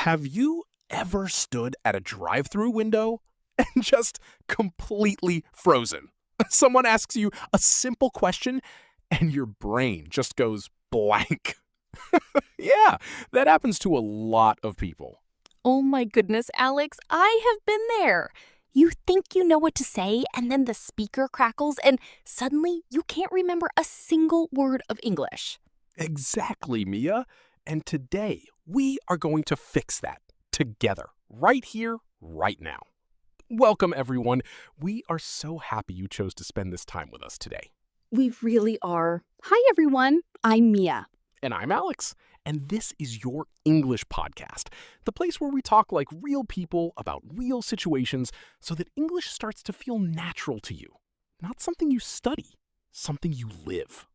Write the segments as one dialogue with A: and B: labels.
A: Have you ever stood at a drive-thru window and just completely frozen? Someone asks you a simple question and your brain just goes blank. Yeah, that happens to a lot of people.
B: Oh my goodness, Alex, I have been there. You think you know what to say, and then the speaker crackles, and suddenly you can't remember a single word of English.
A: Exactly, Mia. And today we are going to fix that together, right here, right now. Welcome, everyone. We are so happy you chose to spend this time with us today.
C: We really are. Hi, everyone. I'm Mia.
A: And I'm Alex. And this is your English podcast, the place where we talk like real people about real situations so that English starts to feel natural to you. Not something you study, something you live.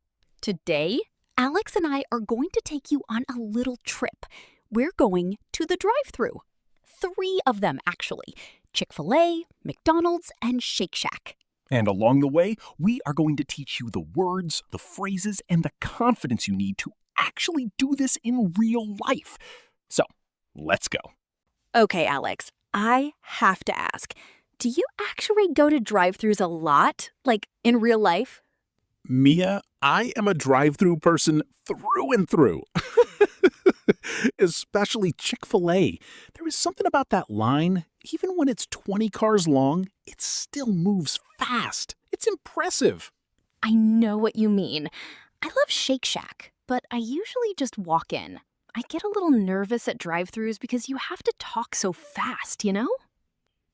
B: Today, Alex and I are going to take you on a little trip. We're going to the drive-thru. 3 of them, actually. Chick-fil-A, McDonald's, and Shake Shack.
D: And along the way, we are going to teach you the words, the phrases, and the confidence you need to actually do this in real life. So, let's go.
B: Okay, Alex, I have to ask, do you actually go to drive-thrus a lot, like in real life?
A: Mia, I am a drive-thru person through and through. Especially Chick-fil-A. There is something about that line. Even when it's 20 cars long, it still moves fast. It's impressive.
B: I know what you mean. I love Shake Shack, but I usually just walk in. I get a little nervous at drive-thrus because you have to talk so fast, you know?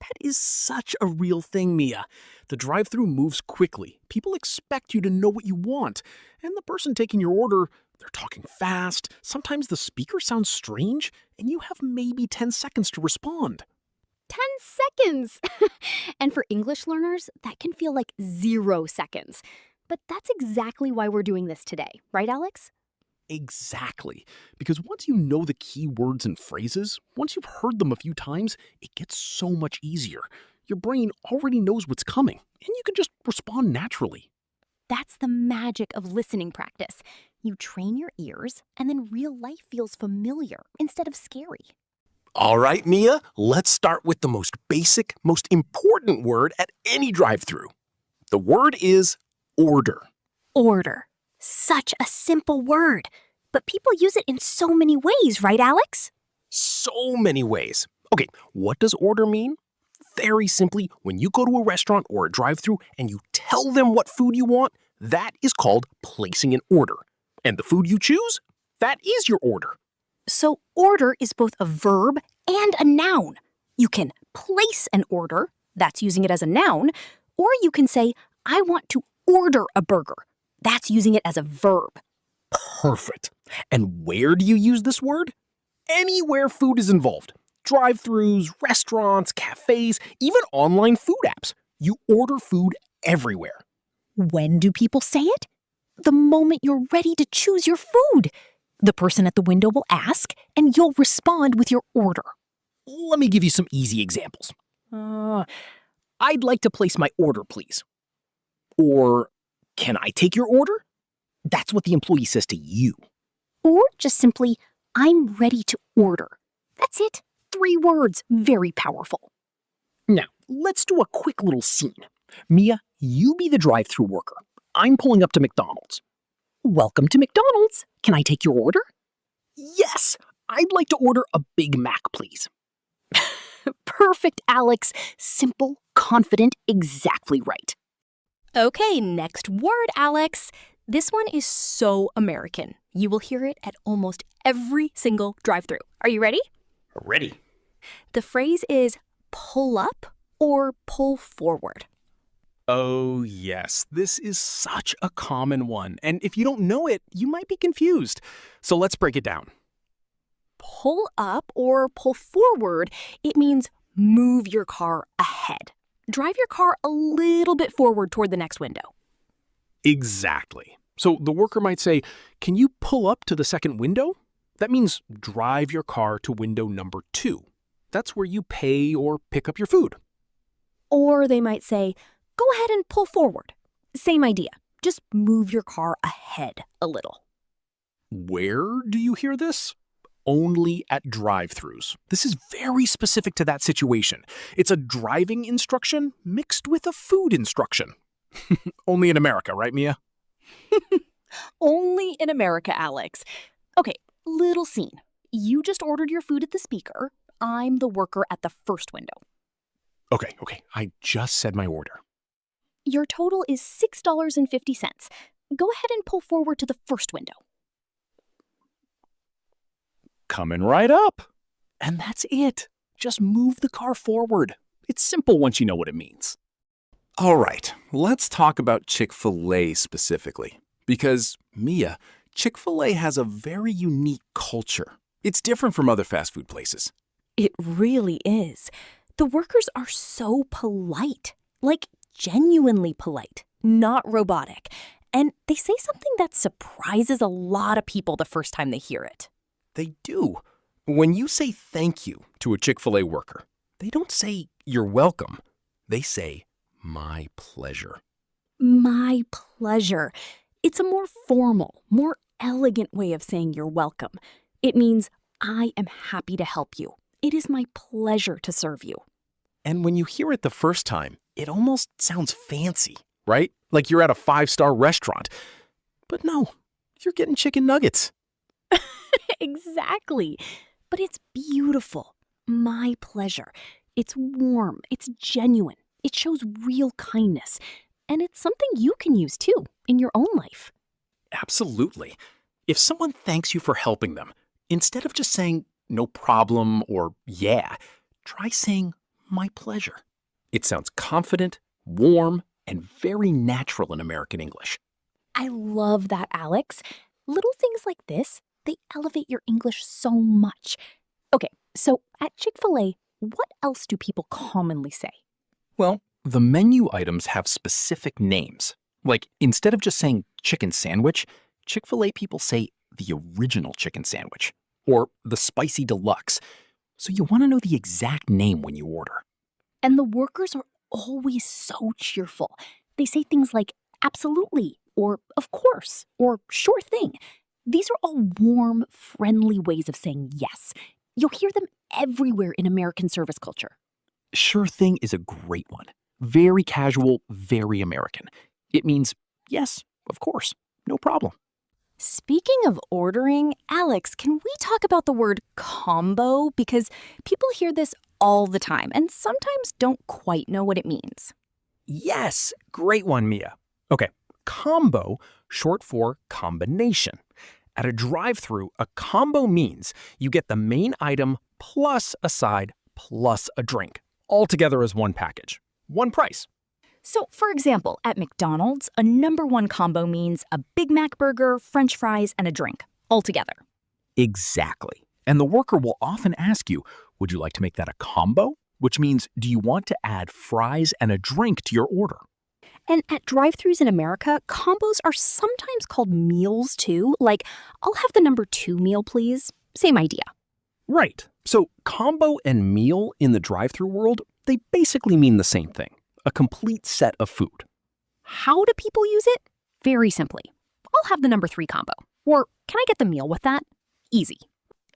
D: That is such a real thing, Mia. The drive-thru moves quickly. People expect you to know what you want. And the person taking your order, they're talking fast. Sometimes the speaker sounds strange, and you have maybe 10 seconds to respond.
C: 10 seconds! And for English learners, that can feel like 0 seconds. But that's exactly why we're doing this today, right, Alex?
D: Exactly. Because once you know the key words and phrases, once you've heard them a few times, it gets so much easier. Your brain already knows what's coming, and you can just respond naturally.
B: That's the magic of listening practice. You train your ears, and then real life feels familiar instead of scary.
D: All right, Mia, let's start with the most basic, most important word at any drive-thru. The word is order.
B: Order. Such a simple word. But people use it in so many ways, right, Alex?
D: So many ways. Okay, what does order mean? Very simply, when you go to a restaurant or a drive-thru and you tell them what food you want, that is called placing an order. And the food you choose, that is your order.
B: So order is both a verb and a noun. You can place an order, that's using it as a noun, or you can say, I want to order a burger. That's using it as a verb.
D: Perfect. And where do you use this word? Anywhere food is involved. Drive-thrus, restaurants, cafés, even online food apps. You order food everywhere.
B: When do people say it? The moment you're ready to choose your food. The person at the window will ask, and you'll respond with your order.
D: Let me give you some easy examples. I'd like to place my order, please. Or, can I take your order? That's what the employee says to you.
B: Or just simply, I'm ready to order. That's it. 3 words, very powerful.
D: Now, let's do a quick little scene. Mia, you be the drive-thru worker. I'm pulling up to McDonald's. Welcome to McDonald's. Can I take your order? Yes, I'd like to order a Big Mac, please.
B: Perfect, Alex. Simple, confident, exactly right. Okay, next word, Alex. This one is so American. You will hear it at almost every single drive-thru. Are you ready?
D: Ready.
B: The phrase is pull up or pull forward.
A: Oh, yes, this is such a common one. And if you don't know it, you might be confused. So let's break it down.
B: Pull up or pull forward, it means move your car ahead. Drive your car a little bit forward toward the next window.
A: Exactly. So the worker might say, can you pull up to the second window? That means drive your car to window number 2. That's where you pay or pick up your food.
B: Or they might say, go ahead and pull forward. Same idea. Just move your car ahead a little.
A: Where do you hear this?
D: only at drive-thrus. This is very specific to that situation. It's a driving instruction mixed with a food instruction. Only in America, right, Mia?
B: Only in America, Alex. Okay, little scene. You just ordered your food at the speaker. I'm the worker at the first window.
D: Okay. I just said my order.
B: Your total is $6.50. Go ahead and pull forward to the first window.
D: Coming right up. And that's it. Just move the car forward. It's simple once you know what it means.
A: All right, let's talk about Chick-fil-A specifically. Because, Mia, Chick-fil-A has a very unique culture. It's different from other fast food places.
B: It really is. The workers are so polite, like genuinely polite, not robotic. And they say something that surprises a lot of people the first time they hear it.
A: They do. When you say thank you to a Chick-fil-A worker, they don't say you're welcome. They say my pleasure.
B: My pleasure. It's a more formal, more elegant way of saying you're welcome. It means I am happy to help you. It is my pleasure to serve you.
A: And when you hear it the first time, it almost sounds fancy, right? Like you're at a 5-star restaurant. But no, you're getting chicken nuggets.
B: Exactly. But it's beautiful. My pleasure. It's warm. It's genuine. It shows real kindness. And it's something you can use too in your own life.
A: Absolutely. If someone thanks you for helping them, instead of just saying no problem or yeah, try saying my pleasure. It sounds confident, warm, and very natural in American English.
B: I love that, Alex. Little things like this, they elevate your English so much. Okay, so at Chick-fil-A, what else do people commonly say?
A: Well, the menu items have specific names. Like, instead of just saying chicken sandwich, Chick-fil-A people say the original chicken sandwich or the spicy deluxe. So you want to know the exact name when you order.
B: And the workers are always so cheerful. They say things like absolutely or of course or sure thing. These are all warm, friendly ways of saying yes. You'll hear them everywhere in American service culture.
A: Sure thing is a great one. Very casual, very American. It means, yes, of course, no problem.
B: Speaking of ordering, Alex, can we talk about the word combo? Because people hear this all the time and sometimes don't quite know what it means.
A: Yes, great one, Mia. Okay, combo, short for combination. At a drive-thru, a combo means you get the main item plus a side plus a drink, all together as one package. One price.
B: So, for example, at McDonald's, a #1 combo means a Big Mac burger, French fries, and a drink, all together.
A: Exactly. And the worker will often ask you, would you like to make that a combo? Which means, do you want to add fries and a drink to your order?
B: And at drive-thrus in America, combos are sometimes called meals too, like, I'll have the #2 meal, please. Same idea.
A: Right. So combo and meal in the drive-thru world, they basically mean the same thing. A complete set of food.
B: How do people use it? Very simply. I'll have the #3 combo. Or can I get the meal with that? Easy.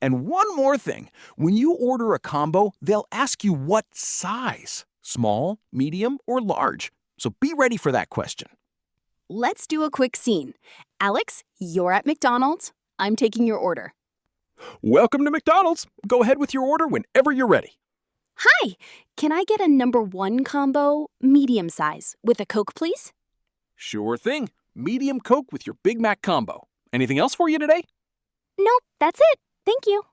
A: And one more thing. When you order a combo, they'll ask you what size. Small, medium, or large. So be ready for that question.
C: Let's do a quick scene. Alex, you're at McDonald's. I'm taking your order.
A: Welcome to McDonald's. Go ahead with your order whenever you're ready.
C: Hi, can I get a #1 combo, medium size, with a Coke, please?
A: Sure thing. Medium Coke with your Big Mac combo. Anything else for you today?
C: Nope, that's it. Thank you.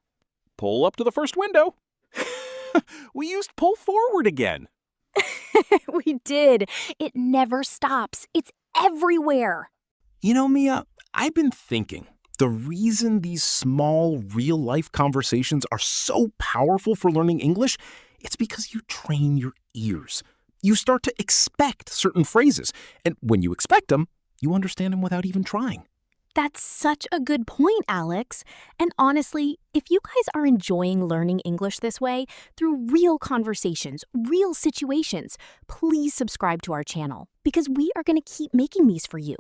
A: Pull up to the first window. We used pull forward again.
B: We did. It never stops. It's everywhere.
A: You know, Mia, I've been thinking. The reason these small, real-life conversations are so powerful for learning English, it's because you train your ears. You start to expect certain phrases, and when you expect them, you understand them without even trying.
B: That's such a good point, Alex. And honestly, if you guys are enjoying learning English this way, through real conversations, real situations, please subscribe to our channel because we are going to keep making these for you.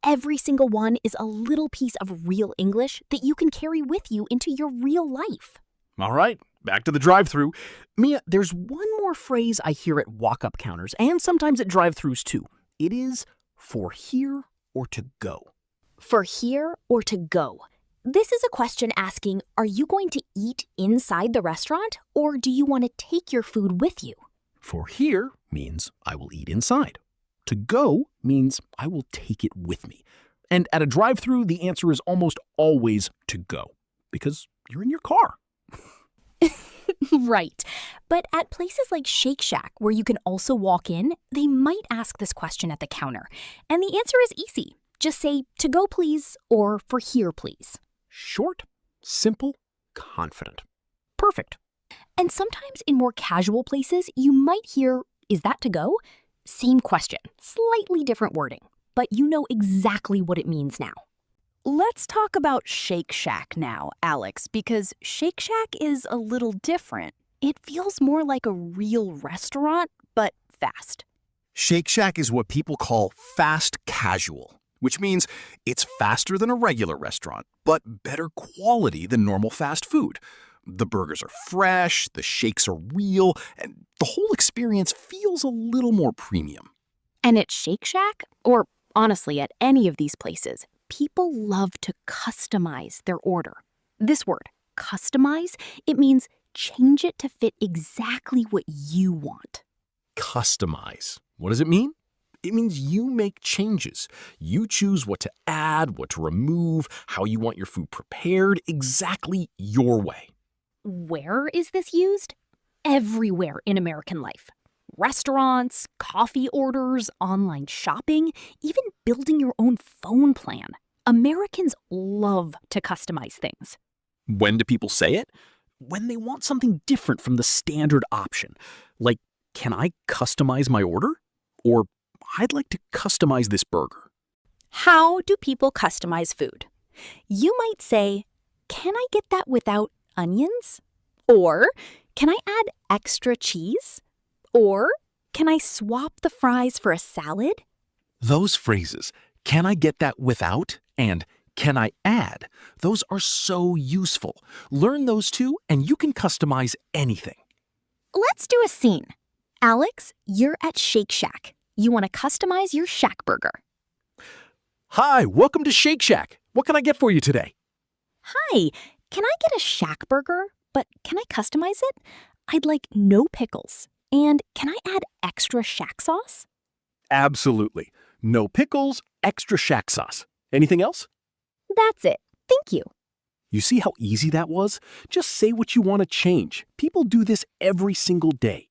C: every single one is a little piece of real English that you can carry with you into your real life.
D: All right, back to the drive-thru. Mia, there's one more phrase I hear at walk-up counters and sometimes at drive-thrus too. It is for here or to go.
B: For here or to go? This is a question asking, are you going to eat inside the restaurant or do you want to take your food with you?
D: For here means I will eat inside. To go means I will take it with me. And at a drive-thru, the answer is almost always to go because you're in your car.
B: Right. But at places like Shake Shack, where you can also walk in, they might ask this question at the counter. And the answer is easy. Just say, to go please, or for here please.
D: Short, simple, confident. Perfect.
B: And sometimes in more casual places, you might hear, is that to go? Same question, slightly different wording, but you know exactly what it means now.
E: Let's talk about Shake Shack now, Alex, because Shake Shack is a little different. It feels more like a real restaurant, but fast.
A: Shake Shack is what people call fast casual, which means it's faster than a regular restaurant, but better quality than normal fast food. The burgers are fresh, the shakes are real, and the whole experience feels a little more premium.
B: And at Shake Shack, or honestly at any of these places, people love to customize their order. This word, customize, it means change it to fit exactly what you want.
D: Customize. What does it mean? It means you make changes. You choose what to add, what to remove, how you want your food prepared, exactly your way.
B: Where is this used? Everywhere in American life. Restaurants, coffee orders, online shopping, even building your own phone plan. Americans love to customize things.
D: When do people say it? When they want something different from the standard option. Like, can I customize my order? Or, I'd like to customize this burger.
B: How do people customize food? You might say, can I get that without onions? Or, can I add extra cheese? Or, can I swap the fries for a salad?
D: Those phrases, can I get that without, and can I add, those are so useful. Learn those two, and you can customize anything.
B: Let's do a scene. Alex, you're at Shake Shack. You want to customize your Shack burger.
D: Hi, welcome to Shake Shack. What can I get for you today?
B: Hi, can I get a Shack burger? But can I customize it? I'd like no pickles. And can I add extra Shack sauce?
D: Absolutely. No pickles, extra Shack sauce. Anything else?
B: That's it. Thank you.
D: You see how easy that was? Just say what you want to change. People do this every single day.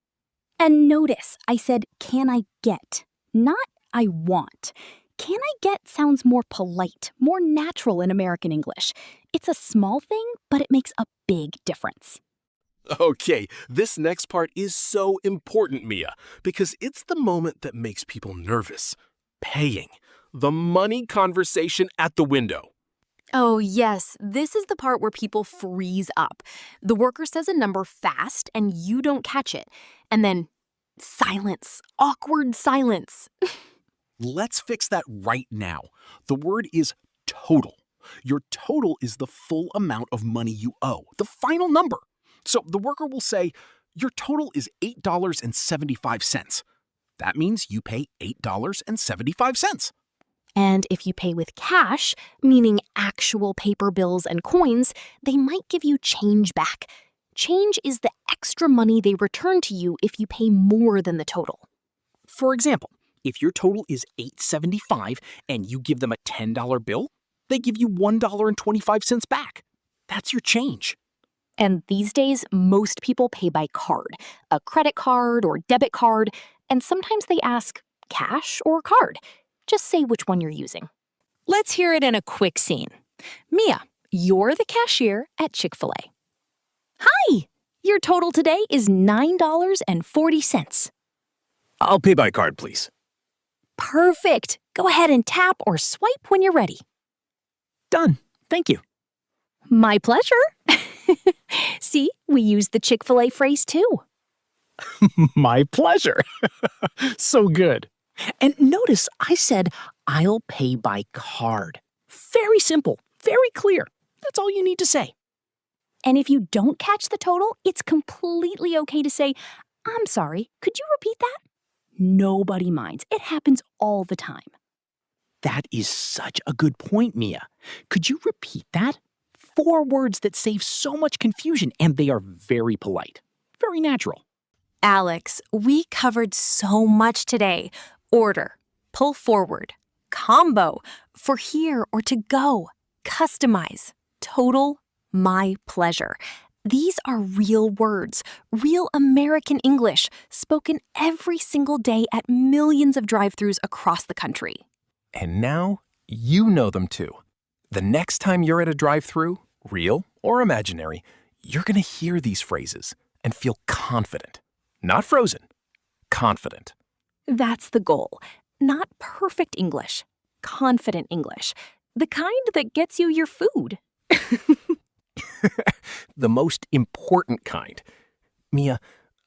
B: And notice I said, can I get? Not I want. Can I get sounds more polite, more natural in American English. It's a small thing, but it makes a big difference.
A: Okay, this next part is so important, Mia, because it's the moment that makes people nervous. Paying. The money conversation at the window.
B: Oh, yes. This is the part where people freeze up. The worker says a number fast and you don't catch it. And then silence. Awkward silence.
D: Let's fix that right now. The word is total. Your total is the full amount of money you owe, the final number. So the worker will say, your total is $8.75. That means you pay $8.75.
B: And if you pay with cash, meaning actual paper bills and coins, they might give you change back. Change is the extra money they return to you if you pay more than the total.
D: For example, if your total is $8.75 and you give them a $10 bill, they give you $1.25 back. That's your change.
B: And these days, most people pay by card, a credit card or debit card, and sometimes they ask cash or card. Just say which one you're using. Let's hear it in a quick scene. Mia, you're the cashier at Chick-fil-A. Hi! Your total today is $9.40.
D: I'll pay by card, please.
B: Perfect! Go ahead and tap or swipe when you're ready.
D: Done. Thank you.
B: My pleasure. See, we used the Chick-fil-A phrase too.
D: My pleasure. So good. And notice I said, I'll pay by card. Very simple, very clear. That's all you need to say.
C: And if you don't catch the total, it's completely okay to say, I'm sorry, could you repeat that? Nobody minds. It happens all the time.
D: That is such a good point, Mia. Could you repeat that? 4 words that save so much confusion, and they are very polite. Very natural.
B: Alex, we covered so much today. Order, pull forward, combo, for here or to go, customize, total, my pleasure. These are real words, real American English, spoken every single day at millions of drive-thrus across the country.
A: And now you know them too. The next time you're at a drive-thru, real or imaginary, you're going to hear these phrases and feel confident. Not frozen, confident.
B: That's the goal. Not perfect English, confident English. The kind that gets you your food.
D: The most important kind. Mia,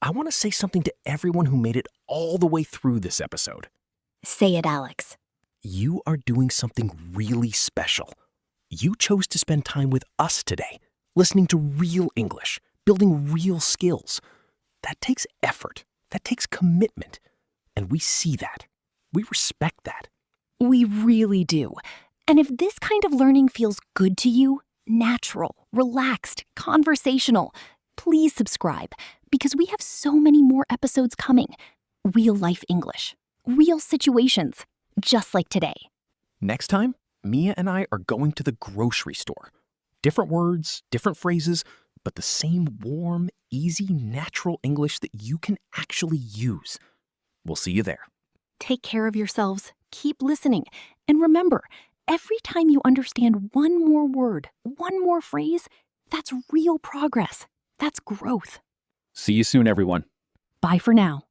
D: I want to say something to everyone who made it all the way through this episode.
C: Say it, Alex.
D: You are doing something really special. You chose to spend time with us today, listening to real English, building real skills. That takes effort. That takes commitment. And we see that. We respect that.
B: We really do. And if this kind of learning feels good to you, natural, relaxed, conversational, please subscribe because we have so many more episodes coming. Real life English, real situations, just like today.
D: Next time, Mia and I are going to the grocery store. Different words, different phrases, but the same warm, easy, natural English that you can actually use. We'll see you there.
B: Take care of yourselves, keep listening, and remember, every time you understand one more word, one more phrase, that's real progress. That's growth.
F: See you soon, everyone.
B: Bye for now.